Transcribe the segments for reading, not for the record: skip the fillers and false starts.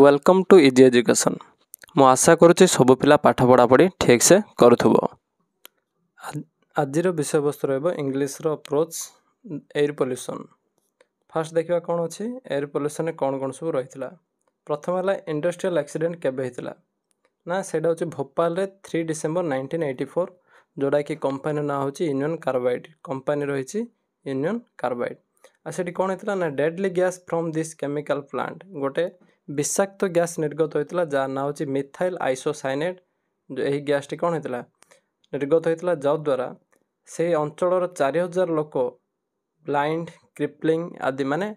Welcome to easy education. मु आशा करुच्ची सब पिला पाठ पढ़ा पढ़ी ठीक से करुथुबो। आजिर विषय वस्तु रहिबो इंग्लिश रो अप्रोच एयर पोल्यूशन। फास्ट देखिबा कोन अछि एयर पोल्यूशन कोन कोन सब रहितला। प्रथम हला इंडस्ट्रियल एक्सीडेंट केबे हितला ना सेडा होची भोपाल रे 3 डिसेंबर 1984 जोडा कि कंपनी ना होची यूनियन कार्बाइड। कंपनी रहिची यूनियन कार्बाइड। आ सेठी कोन हितला ना deadly gas from this chemical plant गोटे विषाक्त गैस निर्गत होता जहाँ ना होची मिथाइल आइसोसाइनेट। जो यही गैस टी कौन होता निर्गत होता जद्वारा से अंचल 4000 लोक ब्लाइंड क्रिपलिंग आदि माने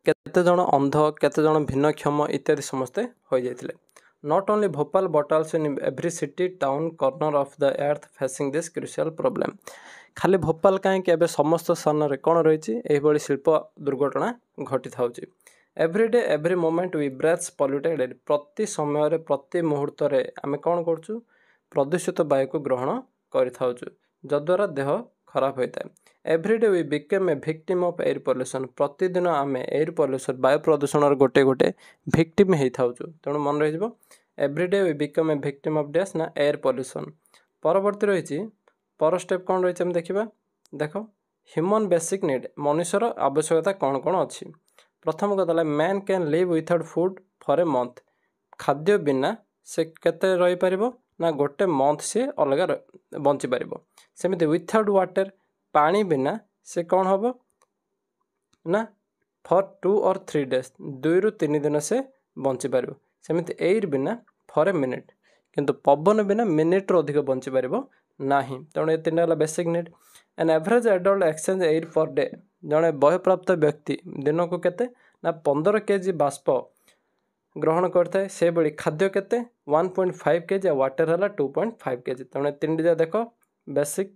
केते जन अंध केते जन भिन्नक्षम इत्यादि समस्ते हो जाते। Not only Bhopal but also in every city town corner of the earth facing this crucial problem. खाली भोपाल कहीं समस्त स्थान में कौन रही यही शिल्प दुर्घटना घटी था। Everyday every moment we breaths polluted प्रति समय प्रति मुहूर्त आम कौन कर प्रदूषित वायु को ग्रहण कर जद्वारा देह खराब होता है। Everyday we became a victim of air pollution प्रतिदिन आम एयर पोल्यूशन वायु प्रदूषण गोटे गोटे विक्टिम होता है। तेणु मन रही everyday we become a victim of dash ना एयर पोल्यूशन। परवर्ती रही पर स्टेप कौन रही देखा देख ह्यूमन बेसिक नीड मनुष्यर आवश्यकता कौन कौन अच्छी। प्रथम कथा man can live without food for a month. खाद्य बिना से केते रही पारिबो ना गोटे मंथ से अलग बंची पारिबो। सेमिति विथआउट वाटर पानी बिना से कौन हम ना फॉर 2 और 3 डेज 2 ରୁ 3 दिन से बंची पार। सेमिति एयर बिना फॉर ए मिनिट किंतु पवन बिना मिनिट रू अधिक बंची पार ना। तेणु ये 3 basic need. N average adult exchange air per day जड़े बयप्राप्त व्यक्ति दिन को केते ना 15 kg बाष्प ग्रहण करता है। से बड़ी खाद्य केते 1.5 kg वाटर है 2.5 kg। तेणु 3 जा देख बेसिक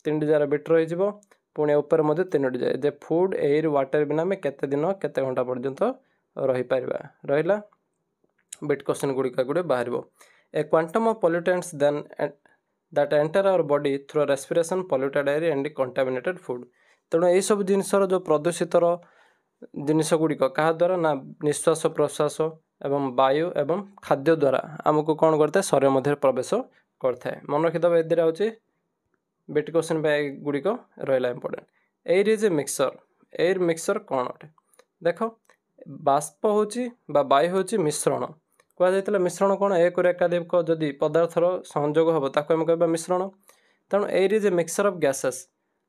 3 जार बिट रही पुणे उपर 3 जाए जे फूड एयर वाटर बिना आम केते दिन केते घंटा पर्यंत रही पारिबा। रहिला बिट क्वेश्चन गुड़िका गुड़े बाहर a quantum of pollutants than that enter our body through respiration polluted air and contaminated food। तेणु यही सब जिनसर जो प्रदूषित जिनस गुड़िक क्या द्वारा ना निश्वास प्रश्वास एवं वायु एवं खाद्य द्वारा आमको कौन करता है शरीर मध्य प्रवेश करता है। मन रखिदेव एदिरा हूँ बिट क्वेश्चन गुड़िक रहा important. Air is a mixture. Air mixture कौन अटे देख बाष्प होची बा वायु होची मिश्रण कहुला। मिश्रण कौन एक एकाधिक जदि पदार्थर संयोग हम ताको आम कह मिश्रण। तेणु air is a mixture of gases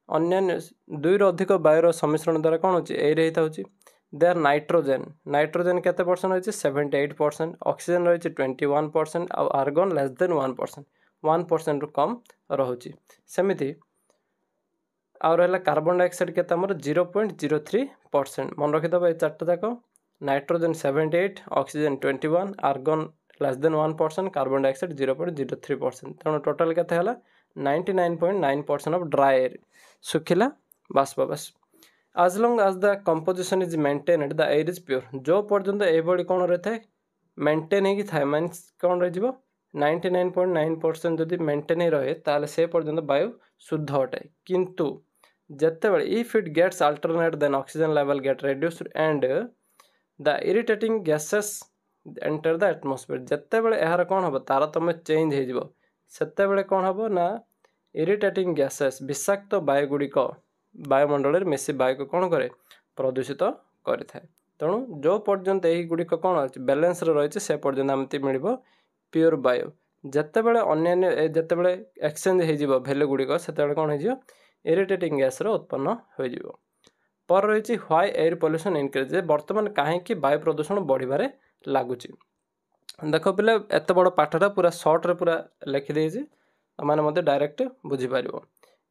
अन्य 2 ରୁ अधिक वायुर सम्मिश्रण द्वारा कौन होची एयर होता होची। दे आर नाइट्रोजेन नाइट्रोजेन केते परसेंट रही 78%। ऑक्सीजन रही 21% और आर्गन लेस देन 1% 1% रु कम रहुची। सेमिति आउ रहा कार्बन डाइऑक्साइड केते हमर 0.03%। मन रखिदबा ए चारटा जाक nitrogen 78 oxygen 21 argon less than 1% carbon dioxide 0.03%। तेणु टोटाल केते हला 99.9% ऑफ ड्राई एयर सुखिला बाष्प बस। as long as the composition is maintained the air is pure। जो पर्यंत एभली कौन रही है मेंटेन होगी थाए मीन्स कौन रही 99.9% जदि मेंटेन ही रहे ताले से पर्यंत वायु शुद्ध अटे। किंतु जेतेबेले if it gets alternate then oxygen level get reduced and the irritating gases enter the atmosphere. जेतेबेले यार कौन हम तारतम्य चेंज हो सेतेबेले कौन हम ना इरिटेटिंग गैसेस विषाक्त वायु गुड़िक वायुमंडल में मिसी वायु को कौन करे प्रदूषित करें। तेणु जो पर्यंत यही गुड़िक कौन अच्छे बैलेंस रही से पर्यंत आमती मिल प्योर वायु। जितेबाला अन्य जितेबाला एक्सचेंज हो भैल्यू गुड़िक से कौन हो इरिटेटिंग गैस उत्पन्न हो। पर रही व्हाई एयर पोल्यूशन इनक्रीज बर्तमान कहीं वायु प्रदूषण बढ़िबारे लगुच। देख पिले एत बड़ पाठटा पूरा सर्ट्रे पूरा लिखिदे मैंने डायरेक्ट बुझीपर।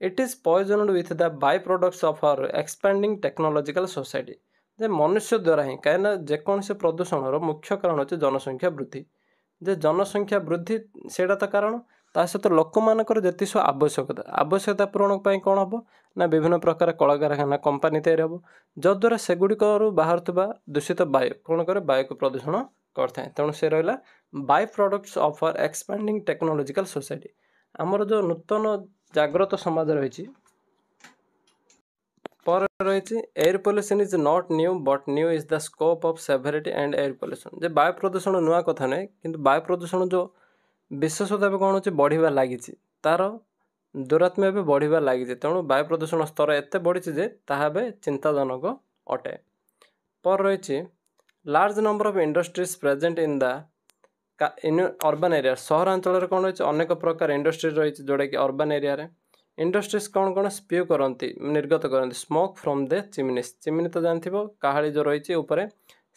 It is poisoned with the by products of our expanding technological society. जे मनुष्य द्वारा ही कहीं जेकोसी प्रदूषण मुख्य कारण होची जनसंख्या वृद्धि। जे जनसंख्या वृद्धि सेटा तो कारण ता सहित लोक मानकर जेति सब आवश्यकता पूरण पाई कौन हम ना विभिन्न प्रकार कलकारखाना कंपनी तैयारी हम जद्वारा सेगुड़िक बाहर दूषित वायु कौन करे वायु को प्रदूषण करता है। तेणु से रहा by products of our expanding technological society. आमर जो नूतन जाग्रत समाज रही पर रही air pollution is not new but new is the scope of severity and air pollution. जे वायु प्रदूषण नुआ कथा नहीं किंतु वायु प्रदूषण जो विशेषता कौन हो बढ़िया लगी तार दुरात्म्य भी बढ़िया लगी तेणु वायु प्रदूषण स्तर एत बढ़ी जे ताहा चिंताजनक अटे। पर रही large number of industries present in the in urban area. सहरांचल कौन रही अनेक प्रकार इंडस्ट्री रही जोटा कि अर्बन एरिया रे इंडस्ट्रीज कौन कौन स्प्यू करती निर्गत करती smoke from the chimneys. Chimney तो जानते काहाली जो रही ऊपर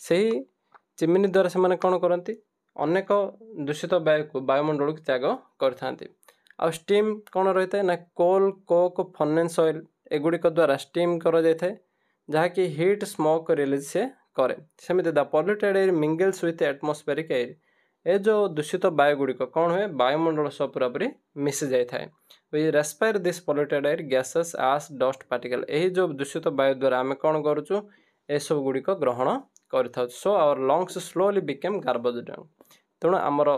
से ही चिमनी द्वारा से कौन करती अनेक दूषित वायु को वायुमंडल को त्याग करते। आ स्टीम कौन रही है ना कोल कोक फर्नेस ऑयल एगुड़िक द्वारा स्टीम कर जहाँकि हिट स्मोक रिलीज से करे। सेमती the polluted air mingles with atmospheric air. ए जो दूषित वायु गुड़िक कौन हुए वायुमंडल सह पूरापूरी मिसी जाए। We respire this polluted air gases as dust particle. यही जो दूषित वायु द्वारा आम कौन करूँ ए सब गुड़िक ग्रहण कर so our lungs slowly became garbage dump. तेणु आमर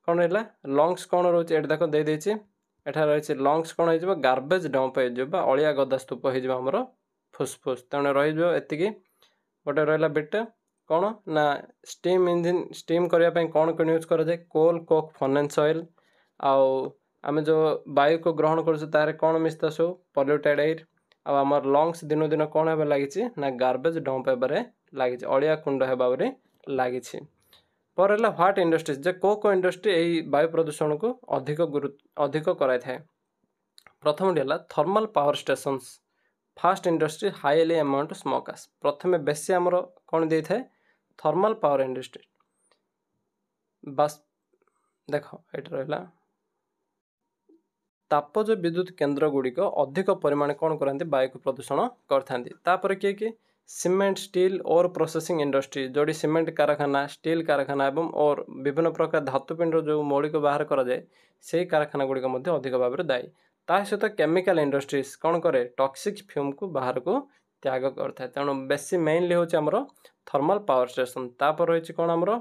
कौन रहा लंग्स कौन रोचे ये देख दे एठा रही लंग्स कौन हो गार्बेज डंप हो अलिया गदा स्तूप होमर फुसफुस। तेणु रही गोटे रहा बिट कौन ना स्टीम इंजिन स्टीम करने कौन कौन यूज कराए कोल कोक फर्नेस ऑयल आम जो वायु को ग्रहण कर कौन मिसता सब पॉल्यूटेड एयर आमर लंग्स दिन दिन कौन है लगी ना गार्बेज डंप होबार लगी अलिया कुंड होबार लगी। पर है व्हाट इंडस्ट्रीज जे को इंडस्ट्री यही वायु प्रदूषण को अधिक कराई थाए। प्रथम है thermal power stations fast industry highly amount smokes. प्रथम बेसी आमर कौन दे थाए थर्मल पावर इंडस्ट्री बस देख ये रहा तापज विद्युत केन्द्र गुड़िक अधिक परिमाण कौन करते वायु को प्रदूषण करते। किए कि सीमेंट स्टील और प्रोसेसिंग इंडस्ट्री जोड़ी सीमेंट कारखाना स्टील कारखाना एवं और विभिन्न प्रकार धातुपिंड जो मौलिक बाहर कराए से कारखाना गुड़िक अधिक भाव में दायी। ता सहित केमिकल इंडस्ट्रीज कौन करे टॉक्सिक फ्यूम को बाहर को त्याग करता। तेणु बेसी मेनली हूँ आमर थर्मल पावर स्टेशन तापर रही कौन आमर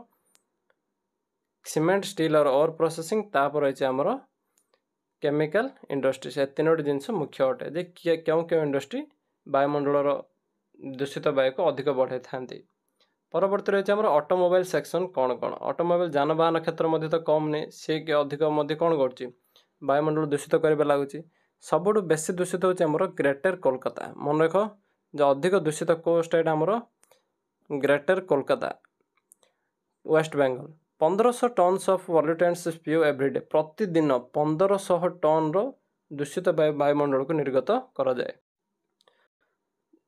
सीमेंट स्टील और प्रोसेसिंग तापर रही आमर केमिकल इंडस्ट्री। से तीनोटी जिनस मुख्य अटे जे क्यों क्यों इंडस्ट्री वायुमंडल दूषित वायु को अधिक बढ़ाई था। परवर्ती रही आमर ऑटोमोबाइल सेक्शन कौन कौन ऑटोमोबाइल जानवाहन क्षेत्र तो कम नहीं सी अधिक कौन कर वायुमंडल दूषित कर लगुच। सबुठ बेसी दूषित होची आमर ग्रेटर कोलकाता। मन रख जो अधिक दूषित को स्टेट आमर greater Kolkata West Bengal 1500 tons of pollutants spew everyday. प्रतिदिन 1500 टन दूषित वायुमंडल को निर्गत करा जाए।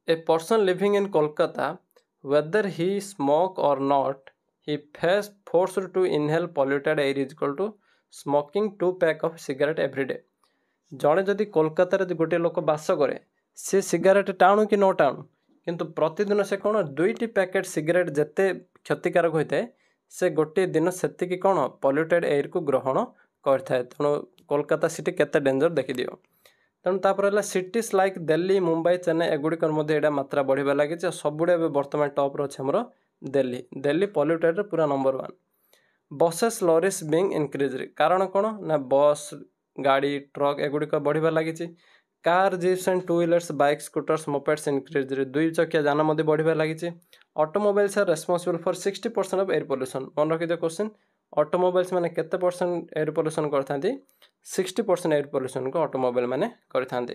A person living in Kolkata whether he smoke or not he face forced to inhale polluted air is equal to smoking 2 pack of cigarette every day। जड़े जदि कोलकाता गोटे लोक बास करे सी सिगारेट टाणु कि न टाणु किंतु प्रतिदिन से कौन 2टी पैकेट सिगरेट जिते क्षतिकारक होता है से गोटे दिन से कौन पॉल्यूटेड एयर को ग्रहण करता। तेणु कोलकाता सिटी केते डेंजर देखिदि। तेणु तापर सिटीज लाइक दिल्ली मुंबई चेन्नई एगुड़िकर यहाँ मात्रा बढ़िया लगी सबुड़े बर्तमान टप्रे अच्छे आमर दिल्ली। दिल्ली पॉल्यूटेड पूरा number 1। Buses lorries being increase कारण कौन ना बस गाड़ी ट्रक एगुड़िक बढ़िया लगी। Car jeeps and 2 wheelers bike scooters mopeds increase 2 चकिया जान बढ़िया लगी। Automobiles are responsible for 60% of air pollution. मन रखिए क्वेश्चन ऑटोमोबाइल्स माने केते परसेंट एयर पोल्यूशन करथांती 60% एयर पोल्यूशन को ऑटोमोबाइल माने करथांती।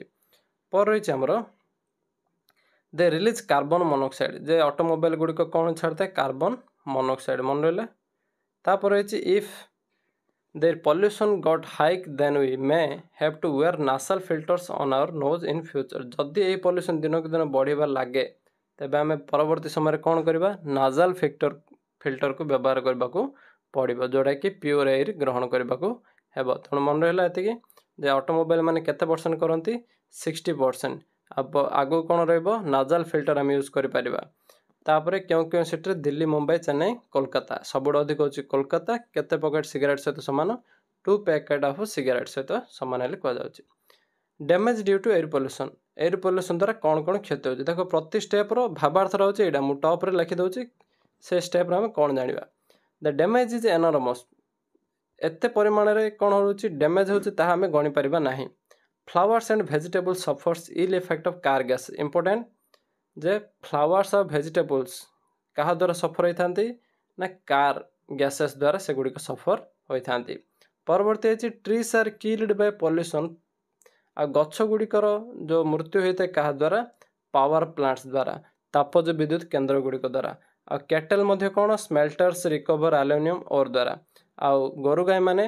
पर रही आमर दे रिलीज कार्बन मोनोक्साइड जे ऑटोमोबाइल गुड़िक कौन छाड़ता है कार्बन मोनोक्साइड मन रहा। तापर रही if there pollution got hike then we may have to wear nasal filters on our nose in future. जदि ये पोल्यूशन दिन को दिन बढ़िया लगे तेबे आम परवर्ती समय कौन करवा नाजल फिल्टर को व्यवहार करने को पड़ो जोटा कि प्योर एयर ग्रहण करने को हेब। तेणु मन रहा ये ऑटोमोबाइल माने केते परसेंट करती 60%। अब आगु कौन रहिबो नाजल फिल्टर आम यूज कर परिबा। तापर क्यों क्यों सिटी दिल्ली मुंबई चेन्नई कोलकाता सबुठ अधिक होची कोलकाता केते पैकेट सिगरेट सहित सामान 2 पैकेट ऑफ सिगरेट सहित सामान हेले कहुच्छी। Damage due to air pollution द्वारा कौन कौन क्षति होची देखो प्रति स्टेप भावार्थ रोचे यहाँ मुझे टॉप रे लिखी दूसरी से स्टेप आम कौन जाना। द डैमेज इज एनॉर्मस एते परिमाण रे कौन होची डैमेज होची ताहा हमें गणि परिबा नाही। Flowers and vegetables suffers ill effect of car gas important जे फ्लावर्स और भेजिटेबल्स क्या द्वारा सफर होती ना कार गैसेस द्वारा से गुड़िक सफर होती परवर्ती है trees are killed by pollution आ गछ गुड़िकर जो मृत्यु होता है क्या द्वारा पावर प्लांट्स द्वारा तापज विद्युत केन्द्र गुड़िक द्वारा आ कैटल कौन स्मेल्टर्स रिकवर एल्युमिनियम ओर द्वारा आउ गोरु गाई माने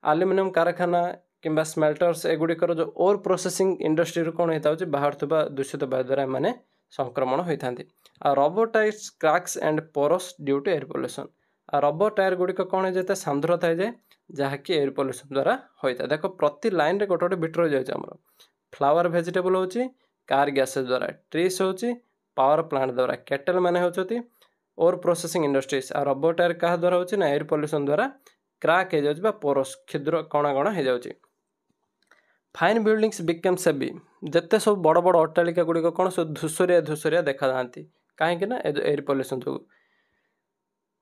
एल्युमिनियम कारखाना किंबा स्मेल्टर्स एगुड़िकर जो ओर प्रोसेसिंग इंडस्ट्री कौन होता है बाहर दूषित वायु द्वारा एमाने संक्रमण होता है आ rubber tyres cracks and porous due to air pollution आ रबर टायर गुड़िक कौन हो जाए सांद्र था जाए जहाँकि एयर पोल्यूशन द्वारा होता है देख प्रति लाइन रे गोटे गोटे बिट रही जाए आम फ्लावर भेजिटेबल हो कार गैसेस द्वारा ट्रीस हो पावर प्लांट द्वारा कैटल माने होती ओर प्रोसेसिंग इंडस्ट्रीज आ रबर टायर क्या द्वारा हो एयर पोल्यूशन द्वारा क्राक हो जाए पोरस क्षुद्र कणा कणा हो जाए फाइन बिल्डिंग्स बिकम्स हेवी जिते सब बड़ बड़ अट्टालिका गुड़िक कौन सब धूसरिया देखा जाती कहीं एयर पोल्यूशन जो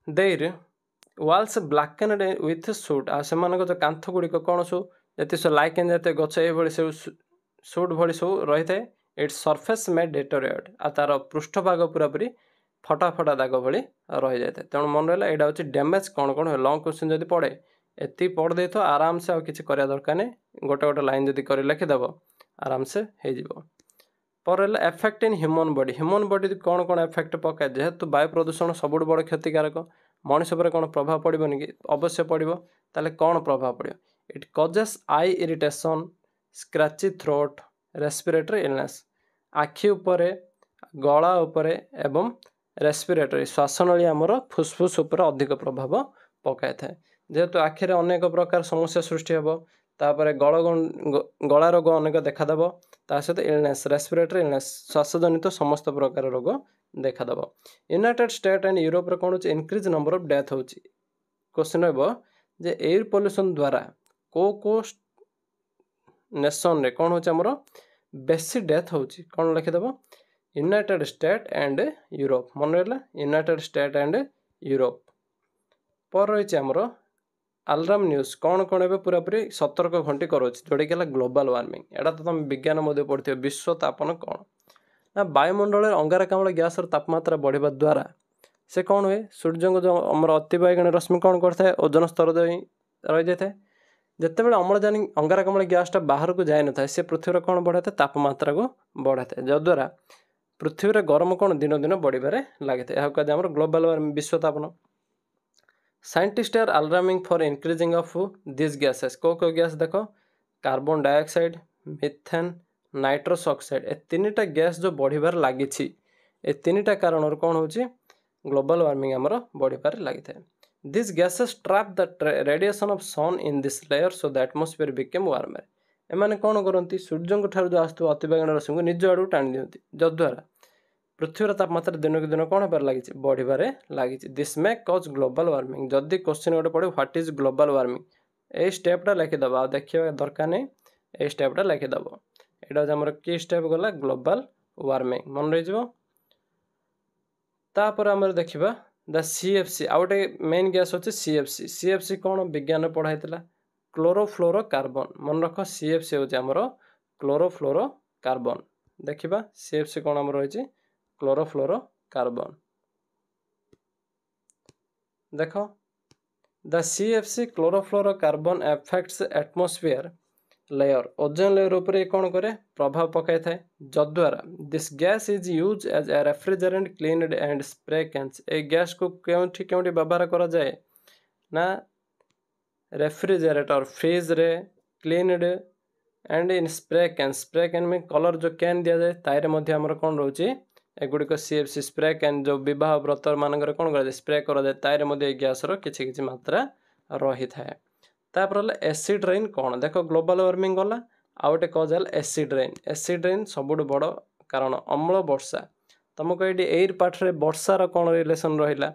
देर वाल्स ब्लैकेंड विथ सुट आ से कांथ गुड़िक कौन सब जी सब लाइकेन जाते गछ ये सब सुट भली सब रही है इट्स सरफेस मे डेटोरिएट आ तार पृष्ठभाग पूरापूरी फटा फटा दाग भली रही जाए तेणु मन रहा यहाँ हूँ डैमेज कौन कौन लंग क्वेश्चन जब पड़े एति पढ़ दे तो आराम से आ किसी करा दरकार नहीं गोटे गोटे लाइन जब कर लिखिदेव आराम से हो पर एफेक्ट इन ह्यूमन बॉडी कौन कौन एफेक्ट पकाए जेहेतु वायु प्रदूषण सबुठ बड़ क्षतिकारक मनीष पर कौन प्रभाव पड़ोनी कि अवश्य पड़ो ताले कौन प्रभाव पड़ो it causes I irritation scratchy throat respiratory illness आखि उपरे गला उपरे एवं रेस्पिरेटरी श्वासनली आमर फुसफुस उपर अधिक प्रभाव पकाई थाए जेहेतु आखिरे अनेक प्रकार समस्या सृष्टि हे तापर गला रोग अनेक देखादेव ता सहित इलनेस रेस्पिरेटरी इलनेस श्वासजनित समस्त प्रकार रोग देखादेव यूनाइटेड स्टेट एंड यूरोप कौन हो इनक्रीज नंबर ऑफ डेथ हो क्वेश्चन जे एयर पोल्यूशन द्वारा को नेशन रे कौन हो बेसी डेथ हो कौन लिखिदेव यूनाइटेड स्टेट एंड यूरोप मन रहा यूनाइटेड स्टेट एंड यूरोप पर रही आमर आलराम न्यूज कौन कौन ए पूरापूरी सतर्क घंटी करोच जोटा कि ग्लोबल वार्मिंग एटा तो तुम विज्ञान मध्य पढ़ी विश्व तापन कौन ना वायुमंडल अंगारकाम्ल गैस तापमात्रा बढ़िया द्वारा से कौन हुए सूर्य को जो आमर अतिबाइगण रश्मि कौन करता ओजन स्तर रही जाए जिते बड़े अम्लजान अंगारकाम्ल गैसटा बाहर को जाए न था सी पृथ्वी कौन बढ़ाए तापमात्रा को बढ़ाए जद्वारा पृथ्वी रे गरम कौन दिन दिन बढ़िबारे लगी था कह आम ग्लोबल वार्मिंग विश्व तापन scientist are alarming for increasing of this gases को गैस देख carbon dioxide methane nitrous oxide ए तीनटा गैस जो बढ़िबार लगी ए तीनटा कारण कौन हो ग्लोबल वार्मिंग आमर बढ़िबार लगी था this gases trap the radiation of sun in this layer so the atmosphere became warmer एमाने कौन करती सूर्य ठार जो आसुव अतिबाइगण रश्मि को निज आड़ टाणी दिखती जद्वारा पृथ्वीर तापमात्रा दिन को दिन कौन होबार लगी बढ़िबार लगी दिस मे कज ग्लोबल वार्मिंग जदि क्वेश्चन गोटे पड़े व्हाट इज ग्लोबल वार्मिंग ये स्टेपटा लिखिदेव आ देखा दरकार नहीं ये स्टेपटा लिखिदेव यहाँ हूँ आम कि स्टेप गला ग्लोबल वार्मिंग मन रही तापर आम देखा द सीएफसी आ गए मेन गैस अच्छे सीएफसी सीएफसी कौन विज्ञान पढ़ाई क्लोरोफ्लोरो कार्बन मन रख सीएफसी हूँ आमर क्लोरोफ्लोरो कार्बन देखा सीएफसी कौन आम रही क्लोरोफ्लोरो कार्बन देख the CFC chlorofluorocarbon effects atmosphere layer ozone layer उपरे कौन करे प्रभाव पकाई थाए जद्वारा this gas is use as a refrigerant cleaned and spray cans ए गैस को क्योंठी व्यवहार करा जाए ना रेफ्रिजरेटर फ्रिज रे cleaned and in spray can में कलर जो कैन दि जाए ताइरे मध्य आमर कौन रोचे एगुड़िक सीएफसी स्प्रे कैन जो विवाह व्रत मानक कौन कर स्प्रे कराए ताइरे मध्य गैसर किसी मात्रा रही थाए तापर एसिड रेन कौन देख ग्लोबल वार्मिंग गला आ गए कजाल एसिड रेन सबुठ बड़ कारण अम्ल वर्षा तुमको ये एयर पार्टे वर्षार कौन रिलेसन रहा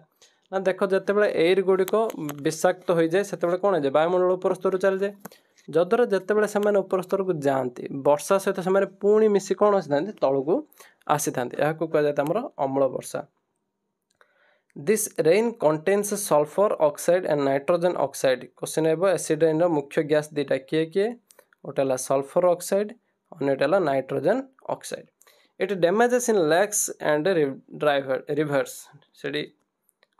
ना देख जिते एयर गुड़िक विषाक्त हो जाए से कौन है वायुमंडल उपर स्तर चली जाए जद्वारा जिते से उपर स्तर को जाती वर्षा सहित से पुणी मिसी कौन आसी था तल को आसी था कहुए आमर अम्ल वर्षा this rain contains sulphur oxide and nitrogen oxide question acid rain मुख्य गैस दीटा किए गोटे है सल्फर ऑक्साइड अन्यटा है nitrogen oxide. It damages in lakes and rivers से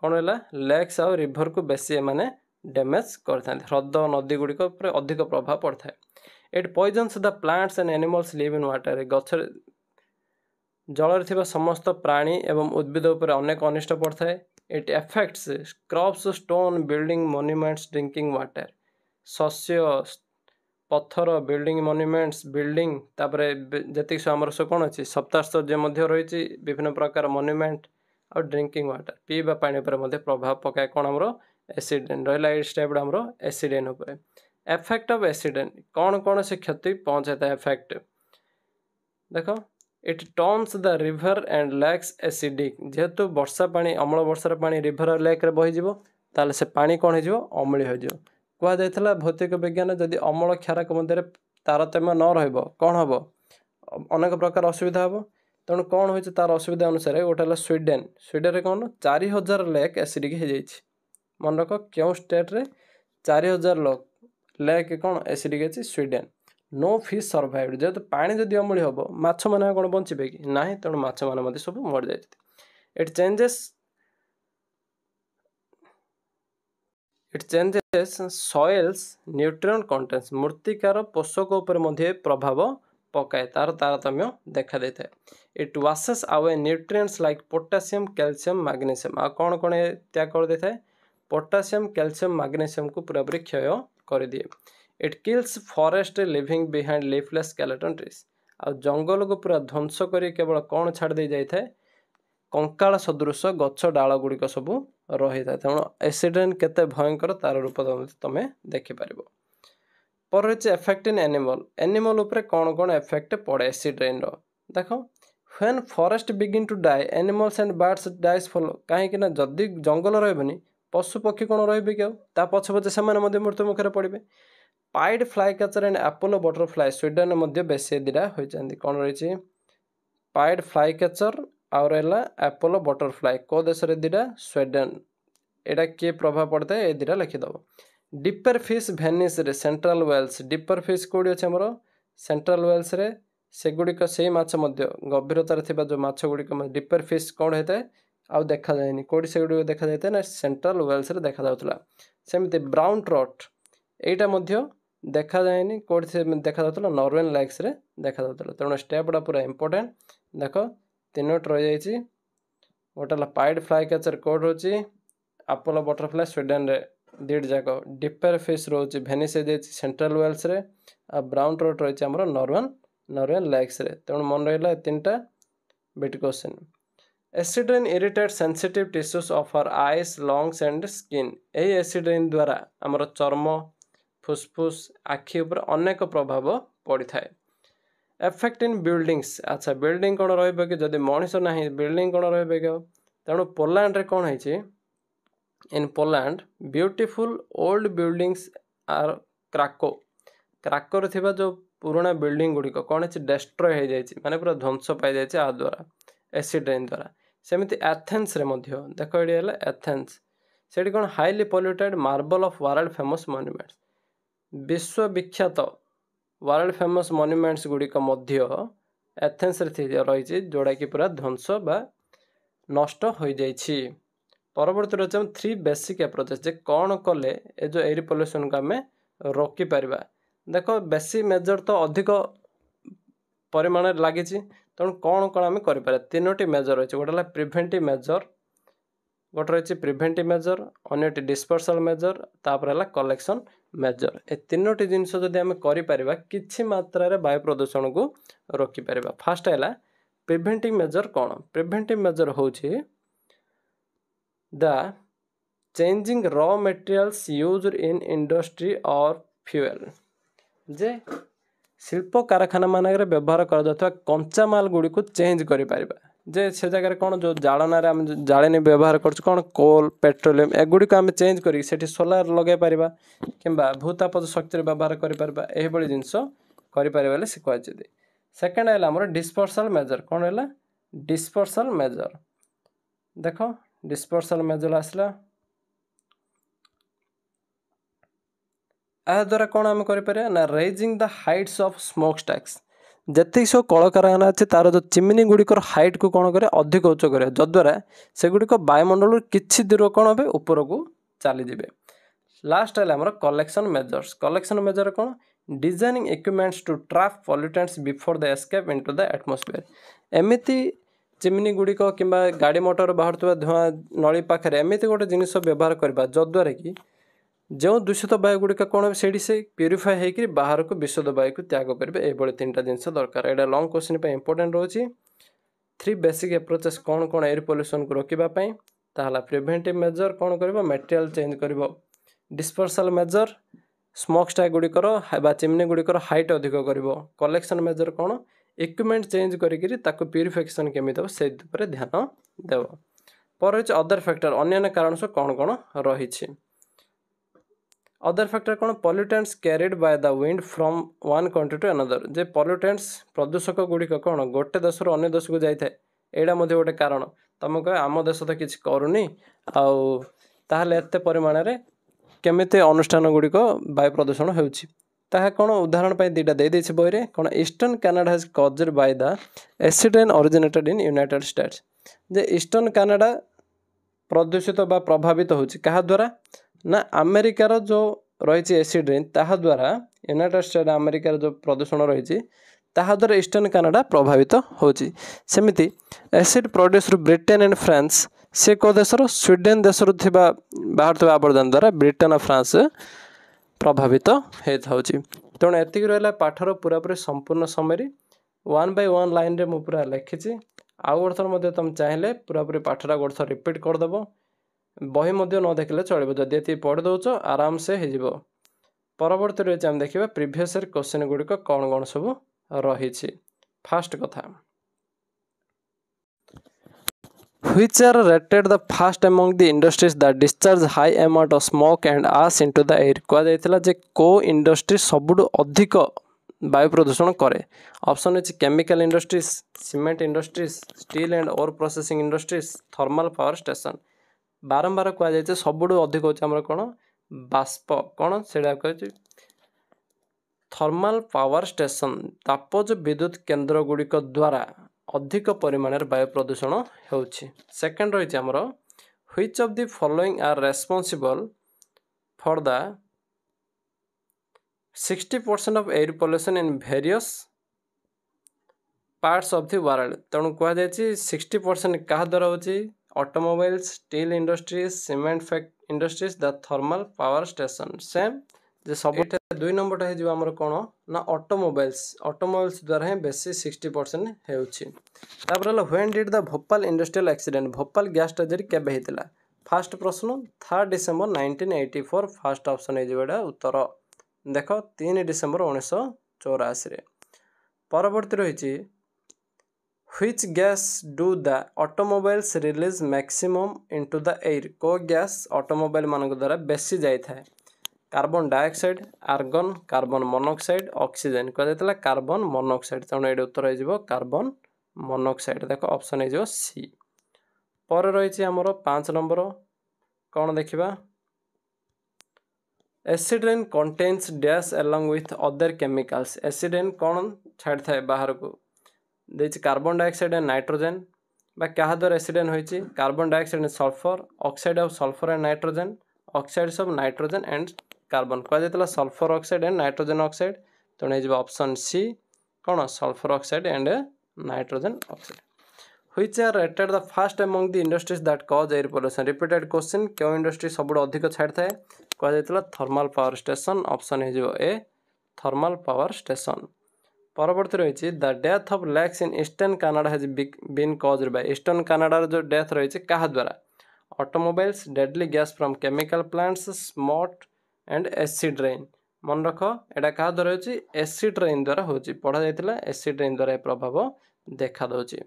कौन है लेक्स आ रिभर को बेसी माने डैमेज करता ह्रद नदी गुड़िक अधिक प्रभाव पड़ता है। It poisons the plants and animals live in water गछ जल थिबा समस्त प्राणी एवं उद्भिद उपर अनेक अनिष्ट पड़ता है। It effects crops stone building monuments drinking water शस्य पत्थर बिल्डिंग मोन्यूमेंट्स बिल्डिंग तापरे जति आमर सब कौन अच्छी सप्ताश्चर्य रही विभिन्न प्रकार मोन्यूमेंट और ड्रिंकिंग वाटर पीवा पानी पर प्रभाव पकाए कौन आमर एसिड रेन रहा ये स्टेप आमर एसिड रेन उपर। एफेक्ट ऑफ एसिड रेन कौन कौन से क्षति पहुंचाता है एफेक्ट देख it turns the river and lakes acidic जेहेतु वर्षा पानी अम्ल वर्षार पानी रिवर और लेक रे बहीज ताले से पानी कौन हो अम्लीय हो कहुला भौतिक विज्ञान जदि अम्ल क्षारक मध्य तारतम्य न रौन हम अनेक प्रकार असुविधा हम तेणु कौन हो तार असुविधा अनुसार गोटे है स्वीडेन स्वीडेन कौन 4000 लेक एसिडिक हो जाए मन रख क्यों स्टेट रे 4000 लेक कौन एसिडिक अच्छी स्वीडेन। नो फिश सर्वाइव्ड जेहेतु पानी जदि अम्लीय हम माछ मैंने कौन बचे कि ना तेणु माछ मैंने सब मर जाए। It changes soils nutrient contents मृत्तिकार पोषक उपर प्रभाव पकाए तार तारतम्य देखा देता है। It washes away nutrients like potassium calcium magnesium आ कौन कौन त्याग कर देता है पोटासियम कैल्शियम मैग्नीशियम को पूरापूरी क्षय कर दिए। It kills forest living behind leafless skeleton trees आ जंगल को पूरा ध्वंस कर केवल कौन छाड़ दे जाए कंकाल सदृश गछ डाल गुड़िक सब रही था तेणु एसिड रेन केते भयंकर तार रूप तुम देखिपर। पर रही एफेक्ट इन एनिमल एनिमल उपरे कौन कौन एफेक्ट पड़े एसिड रेन देख when forest begin to die animals and birds dies follow कहीं जदि जंगल रही पशु पक्षी कौन रे क्या पछे पछे से मृत्यु मुखर पड़े। Pied fly catcher and Apollo butterfly Sweden में बेसी दीटा होती कौन रही पाइड फ्लाई कैचर आउ रहा एपोलो बटरफ्लाई को देश दीटा स्वीडेन एटा किए प्रभाव पड़ता है ये दीटा लिखिदेव। डिपर फिश भेनिस रे सेंट्रल वेल्स डिपर फिश कौड़ी अच्छे मोर सेंट्रल वेल्स रे सेगुड़िक से माछ गभीरतार जो माछ गुड़िक डिपर फिश कौन होता है आउ देखा जाए कौटी से गुड़िक देखा जाए ना सेंट्रल वेल्स रे देखा जाउतला। सेमती ब्राउन ट्रॉट एटा देखा जाए कौटी से देखा जाउतला नॉर्वेन लेक्स रे देखा जाउतला तेणु स्टेपटा पूरा इंपोर्टेंट देख तीनोट रही जाइए गोटे पाइड फ्लाई कैचर कोड रोचे अपोलो बटरफ्लाई स्वीडेन रे दीट जाक डिपर फिश रोचे भेनिस सेंट्रल वेल्स रे आ ब्राउन ट्रॉट रही आमर नॉर्वेन लेक्स रे तेणु मन रहा तीन टा bit question. Acid rain irritate sensitive tissues of our eyes lungs and skin यही एसिड रेन द्वारा आमर चर्म फुसफुस आखि उपर अनेक प्रभाव पड़ी था। एफेक्ट इन बिल्डिंग्स अच्छा बिल्डिंग कौन रही कि जदि मनीष ना बिल्डिंग कौन रही कि तेणु पोलैंड रे कौन है in Poland beautiful old buildings are Krakow थिबा जो पुराना बिल्डिंग गुड़िक कौन है डेस्ट्रॉय हो जाए माने पूरा ध्वंस पाई जाए आ द्वारा एसिड रेन द्वारा। सेमती एथेन्स रे मध्य देख ये एथेन्स से कौन highly polluted marble of world famous monuments विश्व विख्यात वर्ल्ड फेमस मॉन्यूमेंट्स गुड़िक मध्य एथेन्स रे रही जोड़ा कि पूरा ध्वंस बा नष्ट हो जाइछि। परवर्ती रही 3 बेसिक एप्रोचेस जे कौन कले ए जो एयर पोल्यूशन को आम रोकी पारिबा देख बेसी मेजर तो अधिक परिमाण लगी तेणु कौन कौन आम कर 3टी मेजर रही गोटे प्रिभेंटिव मेजर गोटे रही प्रिभेंटिव मेजर अन्यटी डिस्पर्सल मेजर तापर है कलेक्शन मेजर ए 3टी जिनस जदि आम कर किछि मात्रा रे वायु प्रदूषण को रोकी पारिबा। फास्ट है प्रिभेंटिव मेजर कौन प्रिभेंटिव मेजर होछि the changing raw materials used in industry और फ्यूएल जे शिल्प कारखाना मानक व्यवहार कर कंचा माल गुड़ी को चेंज कर जे से जगह कौन जो जालना आम जाले व्यवहार कर कोल पेट्रोलियम एगुड़ी को आम चेंज कर सोलार लगे पार कि भूताप शक्ति व्यवहार कर जिनस कर से कहते। सेकेंड है आम डिस्पर्सल मेजर कौन है डिस्पर्सल मेजर देख डिस्पर्सल मेजर आसला ଏହା ଦ୍ୱାରା କ'ଣ ଆମେ କରିପାରିବା ନା raising the heights of smoke stacks ଯେତିକି ସବୁ କଳକାରଖାନା ଅଛି ତାର ଯେଉଁ ଚିମିନି ଗୁଡ଼ିକର ହାଇଟ୍କୁ କ'ଣ କରିବା ଅଧିକ ଉଚ୍ଚ କରିବା ଯଦ୍ୱାରା ସେଗୁଡ଼ିକ ବାୟୁମଣ୍ଡଳରୁ କିଛି ଦୂର କ'ଣ ହେବେ ଉପରକୁ ଚାଲିଯିବେ। ଲାଷ୍ଟ ହେଲା ଆମର କଲେକ୍ସନ୍ ମେଜର କ'ଣ designing equipments to trap pollutants before the escape into the atmosphere एमिति चिमनी गुड़िक कि गाड़ी मोटर बाहर धुआं नली पाखे एमती गोटे जिन व्यवहार करवा जद्वारा कि जो दूषित वायु गुड़िक कौन से प्यूरीफाए होकर बाहर को विशुद्ध वायु को त्याग करेंगे ये तीन जिन दरकार यहाँ लंग क्वेश्चन पर इंपोर्टेंट रोचे 3 बेसिक एप्रोचेस कौन कौन एयर पोल्यूशन को रोकवाई प्रिवेंटिव मेजर कौन कर मटेरियल चेंज कर डिस्पर्सल मेजर स्मोक स्टैक गुड़िकर चिमनी गुड़िकर हाइट अधिक कर कलेक्शन मेजर कौन इक्विपमेंट चेंज करी प्यूरिफिकेशन केमी देव से ध्यान देव पर अदर फैक्टर अन्य कारण सब कौन कौन रही अदर फैक्टर कौन pollutants carried by the wind from one country to another जे पॉल्यूटेंट्स प्रदूषक गुड़िक कौन गोटे देश अन्य देश को जाए यहाँ गोटे कारण तुम कह आम देश तो किसी करूनी आते परिमाण केमिते अनुष्ठान गुड़िक वायु प्रदूषण होउछि ताहा कोन उदाहरण पाई दीटा दे देछि बहिरे कोन eastern Canada has caused by the acid rain originated in United States जे ईस्टर्न कनाडा प्रदूषित बा प्रभावित होछि कहा द्वारा ना अमेरिका रो जो रहिछि एसिड रेन ताहा द्वारा यूनाइटेड स्टेट अमेरिका रो जो प्रदूषण रहिछि ताहा द्वारा ईस्टर्न कनाडा प्रभावित होछि सेमिति acid produce Britain and France से को देशर स्वीडेन देशर बाहर आवर्जन द्वारा ब्रिटेन और फ्रांस प्रभावित होता तेणु एतिक रहा पाठर पूरापूरी संपूर्ण समय 1 by 1 लाइन रे मु पूरा लिखी आउ गोटे थर तुम चाहिए पूरापूरी पाठटा गोटे थर रिपीट करदेव बही न देखले चलो जदि ये पढ़ी दौच आराम से हो परवर्ती रही आम देखा प्रीवियस ईयर क्वेश्चन गुड़िक कौन कौन सब रही फास्ट कथा which are rated the first among the industries that discharge high amount of smoke and ash into the air कह जाइथिला जे को इंडस्ट्री सबुठु अधिक वायु प्रदूषण करे ऑप्शन अछि chemical industries cement industries steel and ore processing industries thermal power station बारंबार कह जाइछे सबुठु अधिक होछि हमर कोन बाष्प कोन सेडा कहछि थर्मल पावर स्टेशन तापज विद्युत केंद्र गुड़िक द्वारा अधिक परिमाण वायु प्रदूषण होउछि सेकंड रही आमर which of the following are responsible for the 60% of air pollution in various parts of the world तेणु कह जाए 60% क्या द्वारा होछि automobiles steel industries cement industries the thermal power station same जे सब 2 नंबर हो आमर कौन ना ऑटोमोबाइल्स द्वारा ही बेसी 60% होउछि तापर when did the Bhopal industrial accident Bhopal gas tragedy केबे हेतिला फर्स्ट प्रश्न 3 डिसेंबर 1984 फर्स्ट ऑप्शन है उत्तर देख 3 डिसेंबर 1984 रे परवर्ती रही which gas do the automobiles release maximum into the air को गैस ऑटोमोबाइल मान द्वारा बेसी जाई थाए carbon dioxide argon carbon monoxide oxygen कह जाता कार्बन मोनोक्साइड तेणु ये उत्तर हो कार्बन मोनोक्साइड देख ऑप्शन हो सी पर रही आमर 5 नंबर कौन देखा acid rain contains dash along with other chemicals acid rain कौन छाड़ थाए बाहर को देछि कार्बन डाइऑक्साइड एंड नाइट्रोजन बा क्या द्वारा एसिड रेन होइछि carbon dioxide and sulphur oxide of sulphur and nitrogen oxides of nitrogen and carbon कह जाता sulphur oxide and nitrogen oxide तेणु ऑप्शन सी कौन sulphur oxide and nitrogen oxide which are rated the first among the industries that cause air pollution repeated question क्यों industry सब अधिक छाड़ थाए कह जाता थर्मल पावर स्टेशन ऑप्शन हो ए थर्मल पावर स्टेशन परवर्ती रही the death of lakes in eastern Canada has been caused by eastern Canada जो डेथ रही क्या द्वारा automobiles deadly gas from chemical plants smog and acid rain मन रख एटा क्या द्वारा होची एसिड रेन द्वारा होची पढ़ा जाइतिला एसिड रेन द्वारा प्रभाव देखा दउची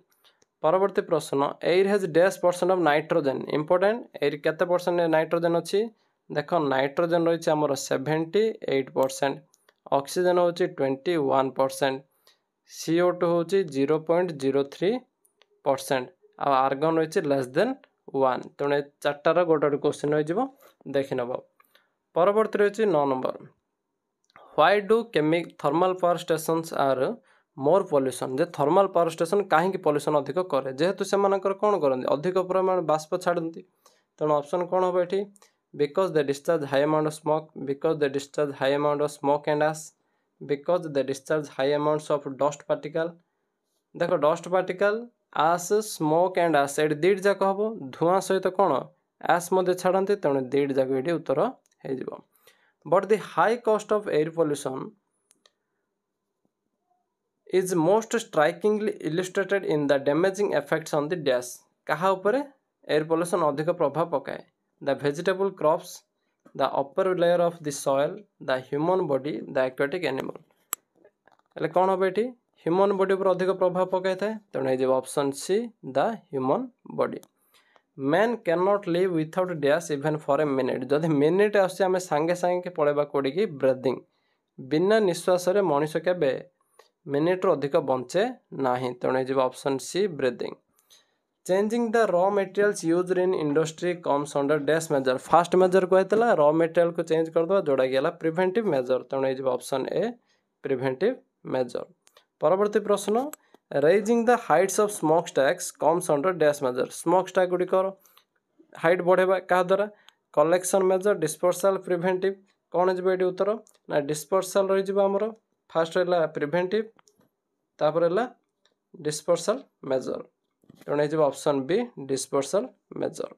परवर्ती प्रश्न air has dash % of nitrogen important air केते परसेंट नाइट्रोजन अछि देख नाइट्रोजन रही आमर 78% ऑक्सीजन होची 21% CO2 होची 0.03% आ आर्गन रही लेस देन 1 तेणु 4टार गोटे क्वेश्चन रही देखि नब परवर्ती रही 9 number why do thermal power stations are more pollution जे थर्मल पावर स्टेशन कहीं पॉल्यूशन अधिक करे जेहेतु से कौन करते अधिक परिमाण बाष्प छाड़ती तेणु ऑप्शन कौन हम ये because they discharge high amount of smoke because they discharge high amount of smoke and as because they discharge high amounts of dust particle देख dust particle as smoke and as ये दीट जाक हम धुआं सहित कौन आस छाड़ती तेणु दीट जाक ये उत्तर हो but the high cost of air pollution is most strikingly illustrated in the damaging effects on the dash कहा उपरे एयर पोल्यूशन अधिक प्रभाव पकाए the vegetable crops the upper layer of the soil the human body the aquatic animal हेले कौन हम ये human body पर अधिक प्रभाव पकाई थाए तेणु ये option see the human body man can not live without dash even for a minute जदि मिनिट आम सांगे सांगे पड़ेगा कोड़ी ब्रेदिंग बिना निश्वास मनीष के मिनिट रू अधिक बंचे ना तेणु ये option C breathing changing the raw materials used in industry comes under dash major fast major कहला रॉ मटेरियल को चेंज करदे जोड़ा गला प्रिवेंटिव मेजर तेणु ये ऑप्शन ए प्रिवेंटिव मेजर परवर्ती प्रश्न raising the heights of smoke stacks comes under dash measure smoke stack गुड़िक हाइट बढ़ेबा क्या द्वारा कलेक्शन मेजर डिस्पर्सल प्रिवेंटिव कौन हो ये उत्तर ना डिस्पर्सल रही आमर फास्ट है प्रिवेंटिव तापर है डिस्पर्सल मेजर तेणु ये ऑप्शन बी डिस्पर्सल मेजर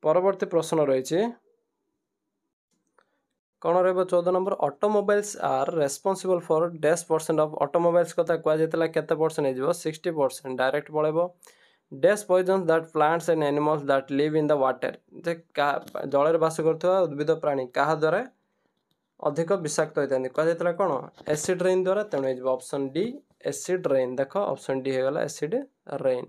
परवर्ती प्रश्न रही कौन रहा 14 number automobiles are responsible for dash percent of automobiles कथा कहुला केते परसेंट हो 60% डायरेक्ट पड़ेबो dash poisons that plants and animals that live in the water जे जल बास करथुवा उद्भिद प्राणी कहा द्वारा अधिक विषाक्त होता है कहला कौन एसिड रेन द्वारा तेणु ये ऑप्शन डी एसिड रेन देख ऑप्शन डी हो गला एसिड रेन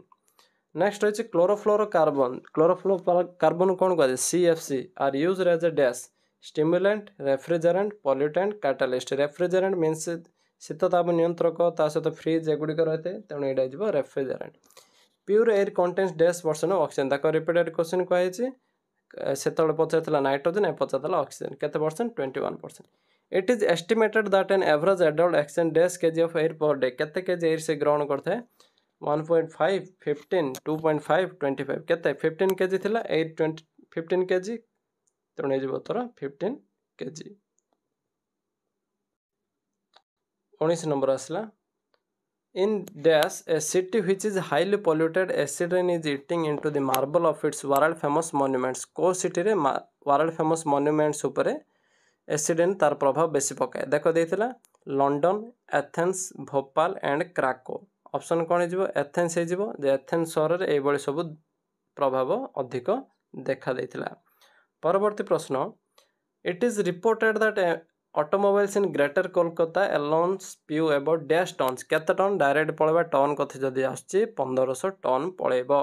नेक्स्ट रही क्लोरोफ्लोरो कार्बन कौन कह CFC are use as a dash stimulant refrigerant pollutant catalyst refrigerant means शीतताप नियंत्रक ता सहित फ्रिज एगुड़िक रही है तेणु यहाँ refrigerant pure air contains dash percent oxygen ताक रिपीटेड क्वेश्चन कहुई से पचार नाइट्रोजन पचार ऑक्सीजन केते percent 21%. It is estimated that an average adult exchange dash KG of air per day केते केजी एयर से ग्रहण करते हैं 1.5 15 2.5 25 केते 15 केजी थिला एयर 15 केजी तेणु ये उत्तर 15 केजी 19 नंबर आसला In dash, a city which is highly polluted, acid rain is eating into the marble of its world famous monuments. को city रे world famous monuments उपरे acid rain तार प्रभाव बेसी पकाए देखो देइथिला London Athens Bhopal and Krakow option कौन हो एथेंस हो एथेंस सहर में ये सब प्रभाव अधिक देखा देइथिला परवर्ती प्रश्न it is reported that automobiles in greater Kolkata alone spew about dash tons केते टन डायरेक्ट पड़ेगा टन कथि जदि आसुची 1500 टन पड़ेबो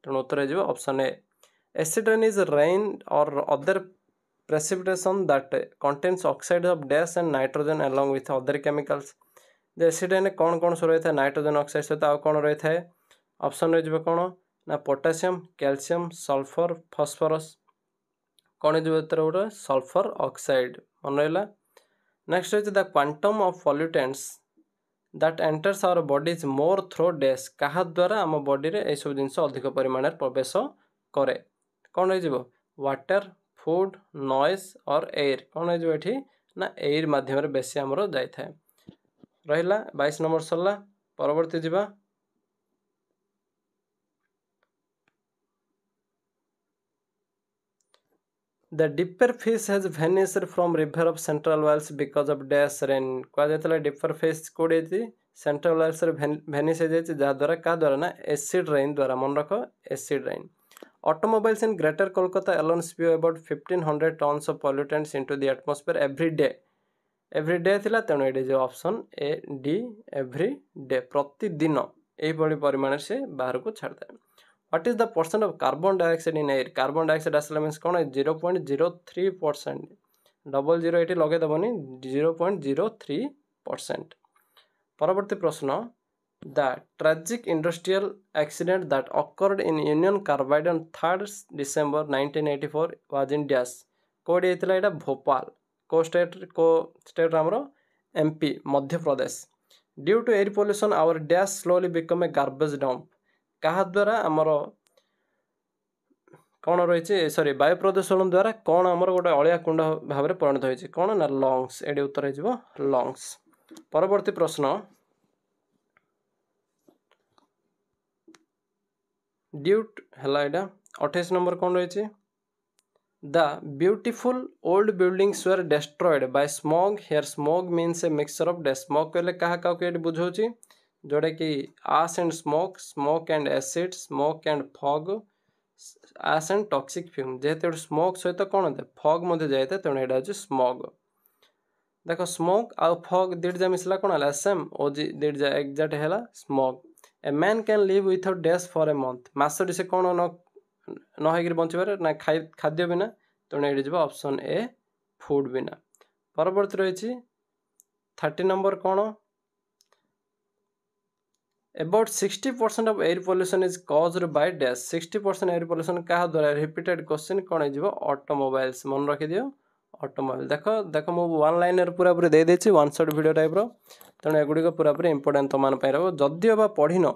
तेणु उत्तर हो option A acid rain is rain और other precipitation that contains oxide of dash and nitrogen along with other chemicals acid rain कौन कौन सब रही है नाइट्रोजन ऑक्साइड सहित आउ कौन रही है ऑप्शन रही कौन ना पोटासियम कैल्शियम सल्फर फॉस्फोरस कौन हो सल्फर ऑक्साइड मन रहा नेक्स्ट रही the quantum of pollutants that enters our body is more through dash क्या द्वारा आम बॉडी रे ये सब जिनस अधिक परिमाण प्रवेश करे कौन हो वाटर फूड नॉइज और एयर कौन हो ना एयर माध्यम बेसी आमर जाए रहा 22 नंबर सरला परवर्ती जीवा The dipper fish has vanished from river of Central Wales because of dash rain Kahula dipper fish कोड़े सेंट्रल वेल्स भेनिश हो जाए जहाद्वारा क्या द्वारा ना एसिड रेन द्वारा मन रख acid rain automobiles in greater Kolkata alone spew about 1500 tons of pollutants into the atmosphere every day थिला तेणु ये जो option A D every day प्रतिदिन यही परिमाण से बाहर को छाड़ता है what is the percent of carbon dioxide in air carbon dioxide आसला मीन्स कौन 0.03% डबल जीरो ये लगेदेवनी 0.03%। परवर्ती प्रश्न the tragic industrial accident that occurred in union carbide on 3rd December 1984 was in dash code होता है भोपाल को स्टेट आमर MP Madhya Pradesh. Due to air pollution our dash slowly become a garbage dump क्या द्वारा आमर कौन रही सॉरी वायु प्रदूषण द्वारा कौन आमर गोटे अलिया कुंड भाव में परिणत होती कौन ना लंग्स एडी उत्तर हो लंग्स। परवर्ती प्रश्न ड्यूट है 28 नंबर कौन रही the beautiful old buildings were destroyed by smog here smog means a mixture of dash smog कहले क्या बुझाऊँ जोटा कि ash and smoke and acid smoke and fog ash and toxic fume जेहेतु स्मोक सहित कौन होता है फॉग मध्य जाए तेणु यहाँ हूँ स्मॉग। देख स्मोक आउ फॉग दुईटा मिसला कौन है एसएम ओजी दुईटा एक्जाक्ट है smog. A man can live without dash for a month मासटी से कौन न बंची पारे ना खाद्य बिना तेणु ये ऑप्शन ए फूड बिना। परवर्ती रही 30 नंबर कौन About 60% of air pollution is caused by dash 60% air pollution क्या द्वारा रिपीटेड क्वेश्चन कौन हो ऑटोमोबाइल्स मन रखी दियो ऑटोमोबाइल देख मुझे वन लाइनर पूरा पूरी दे देछि वन शॉट वीडियो टाइप तेणु एगुड़िक पूरा पूरी इंपोर्टेंट तुम रहा जदिओ बा पढ़िन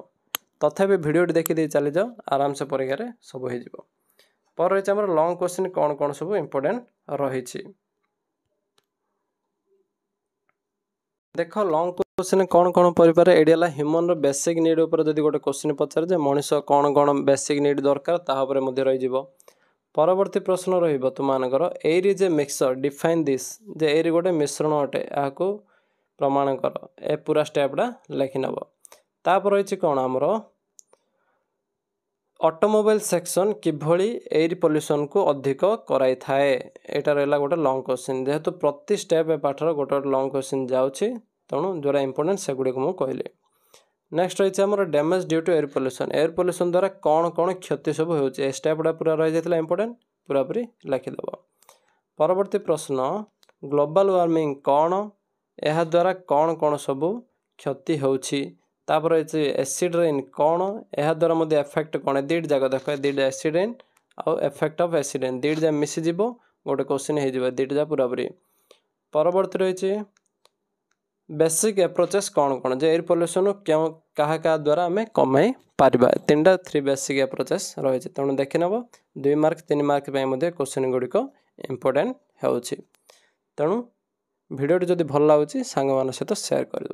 तथापि वीडियो देखी दे चली जाओ आराम से परीक्षा सब हो पर रही आम लॉन्ग क्वेश्चन कौन कौन सब इंपोर्टेंट रही देख लॉन्ग क्वेश्चन कौन कौन पढ़िपारे एडियाला ह्यूमन बेसिक नीड उपर जदि गोटे क्वेश्चन पचारे जे मनीष कौन कौन बेसिक नीड दरकार तापर मध्य रही परवर्ती प्रश्न रहिबो तुमानकर air is a mixture define this जे एयर गोटे मिश्रण अटे याकू प्रमाण कर ए पूरा स्टेपटा लिखि नब। तापर रही कौन आमर ऑटोमोबाइल सेक्शन किभली एयर पोल्यूशन को अधिक कराई थाए एटा रहला गोटे लॉन्ग क्वेश्चन जेहेतु प्रति स्टेप ए पाठर गोटे लॉन्ग क्वेश्चन जाउछि तेणु जोरा इंपोर्टेंट से गुड़िक मुझे कहली। नेक्स्ट रही आमर damage due to air pollution द्वारा कौन कौन क्षति सब हो स्टेपटा पूरा रही जाता इंपोर्टेंट पूरा पूरी लिखिदेव। परवर्ती प्रश्न ग्लोबल वार्मिंग कौन यह द्वारा कौन कौन सब क्षति होछि तापर एसिड रेन कौन यह द्वारा मध्य एफेक्ट कौन दुईट जाक देख दुईटा एसिड रेन आउ एफेक्ट ऑफ एसिड रेन दुईट जा मिसीज गोटे क्वेश्चन हो दुईट जा पूरा पूरी। परवर्ती रही बेसिक एप्रोचेस कौन कौन जे एयर पोल्यूशन क्यों क्या द्वारा आम कमाई पारिबा 3 बेसिक एप्रोचेस रही तेणु देखी नब 2 मार्क 3 मार्क क्वेश्चन गुड़िक इंपोर्टेंट हो तेणु भिडियोटी जदि भल लगुच सांग मान सहित शेयर कर।